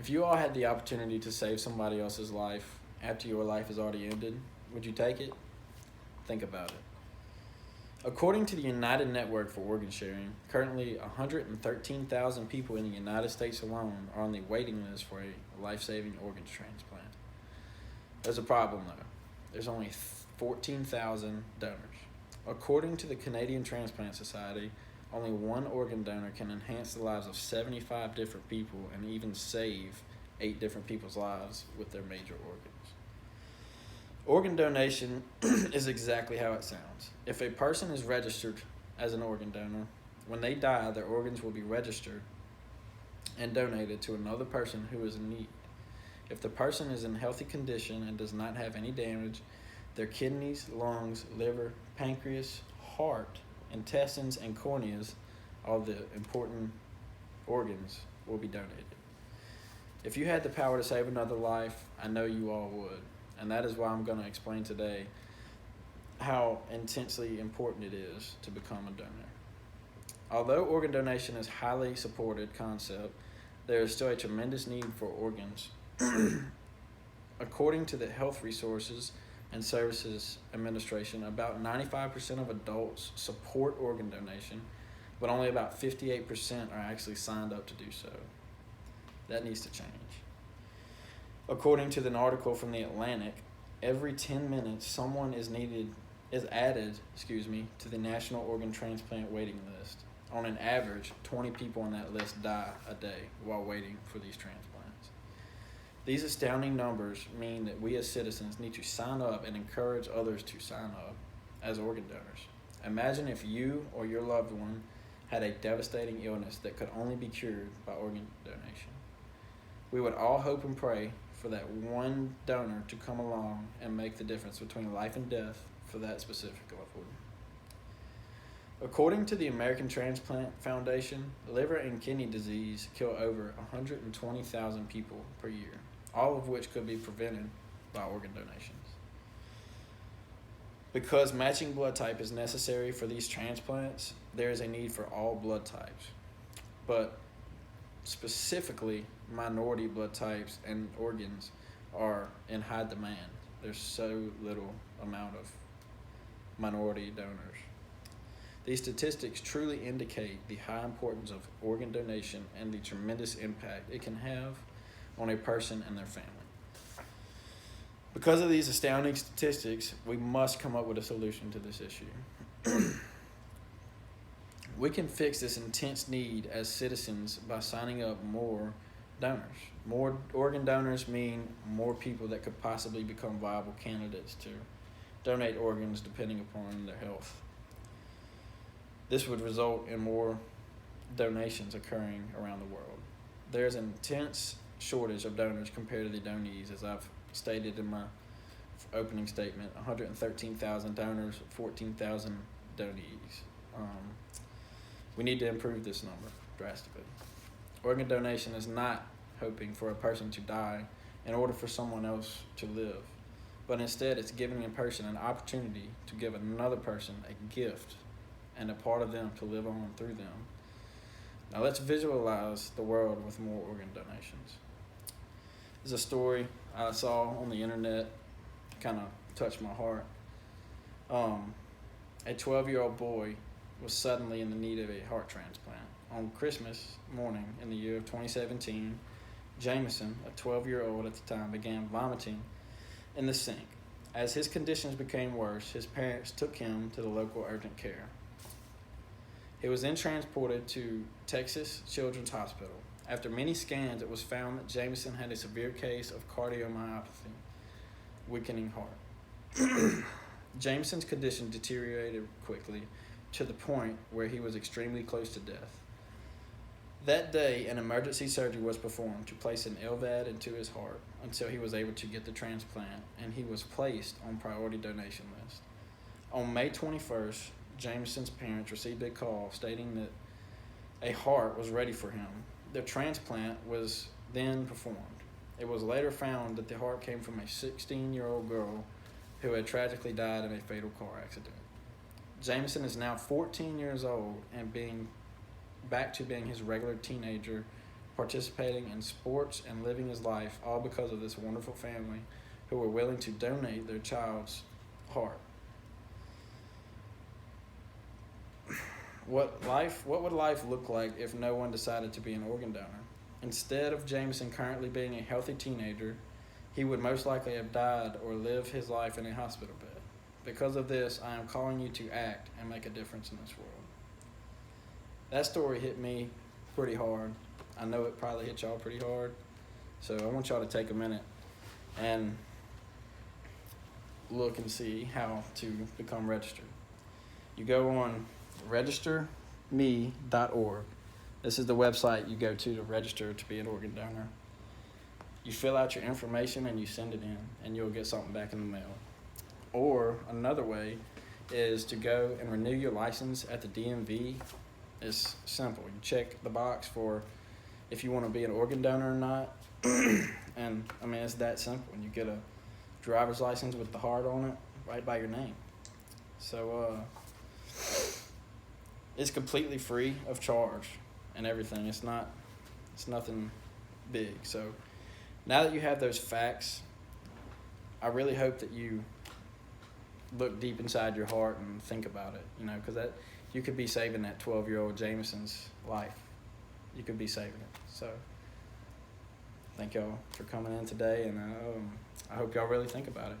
If you all had the opportunity to save somebody else's life after your life has already ended, would you take it? Think about it. According to the United Network for Organ Sharing, currently 113,000 people in the United States alone are on the waiting list for a life-saving organ transplant. There's a problem though. There's only 14,000 donors. According to the Canadian Transplant Society, only one organ donor can enhance the lives of 75 different people and even save 8 different people's lives with their major organs. Organ donation is exactly how it sounds. If a person is registered as an organ donor, when they die, their organs will be registered and donated to another person who is in need. If the person is in healthy condition and does not have any damage, their kidneys, lungs, liver, pancreas, heart, intestines, and corneas, all the important organs, will be donated. If you had the power to save another life, I know you all would. And that is why I'm going to explain today how intensely important it is to become a donor. Although organ donation is a highly supported concept, there is still a tremendous need for organs. According to the Health Resources and Services Administration, about 95% of adults support organ donation, but only about 58% are actually signed up to do so. That needs to change. According to an article from The Atlantic, every 10 minutes someone is added to the National Organ Transplant waiting list. On an average, 20 people on that list die a day while waiting for these transplants. These astounding numbers mean that we as citizens need to sign up and encourage others to sign up as organ donors. Imagine if you or your loved one had a devastating illness that could only be cured by organ donation. We would all hope and pray for that one donor to come along and make the difference between life and death for that specific loved one. According to the American Transplant Foundation, liver and kidney disease kill over 120,000 people per year, all of which could be prevented by organ donations. Because matching blood type is necessary for these transplants, there is a need for all blood types. But specifically, minority blood types and organs are in high demand. There's so little amount of minority donors. These statistics truly indicate the high importance of organ donation and the tremendous impact it can have on a person and their family. Because of these astounding statistics, we must come up with a solution to this issue. We can fix this intense need as citizens by signing up more donors. More organ donors mean more people that could possibly become viable candidates to donate organs depending upon their health. This would result in more donations occurring around the world. There's an intense shortage of donors compared to the donees, as I've stated in my opening statement. 113,000 donors, 14,000 donees. We need to improve this number drastically. Organ donation is not hoping for a person to die in order for someone else to live, but instead it's giving a person an opportunity to give another person a gift and a part of them to live on through them. Now let's visualize the world with more organ donations. There's a story I saw on the internet, kind of touched my heart. A 12-year-old boy was suddenly in the need of a heart transplant. On Christmas morning in the year of 2017, Jameson, a 12-year-old at the time, began vomiting in the sink. As his conditions became worse, his parents took him to the local urgent care. He was then transported to Texas Children's Hospital. After many scans, it was found that Jameson had a severe case of cardiomyopathy, weakening heart. Jameson's condition deteriorated quickly to the point where he was extremely close to death. That day, an emergency surgery was performed to place an LVAD into his heart until he was able to get the transplant, and he was placed on priority donation list. On May 21st, Jameson's parents received a call stating that a heart was ready for him. The transplant was then performed. It was later found that the heart came from a 16-year-old girl who had tragically died in a fatal car accident. Jameson is now 14 years old and being back to being his regular teenager participating in sports, and living his life, all because of this wonderful family who were willing to donate their child's heart. What would life look like if no one decided to be an organ donor? Instead of Jameson currently being a healthy teenager, he would most likely have died or lived his life in a hospital bed. Because of this, I am calling you to act and make a difference in this world. That story hit me pretty hard. I know it probably hit y'all pretty hard. So I want y'all to take a minute and look and see how to become registered. You go on registerme.org. This is the website you go to register to be an organ donor. You fill out your information and you send it in, and you'll get something back in the mail. Or another way is to go and renew your license at the DMV. It's simple. You check the box for if you want to be an organ donor or not. And I mean, it's that simple. And you get a driver's license with the heart on it right by your name. So it's completely free of charge and everything. It's nothing big. So now that you have those facts, I really hope that you look deep inside your heart and think about it, because that you could be saving that 12-year-old Jameson's life. You could be saving it. So thank y'all for coming in today, and I hope y'all really think about it.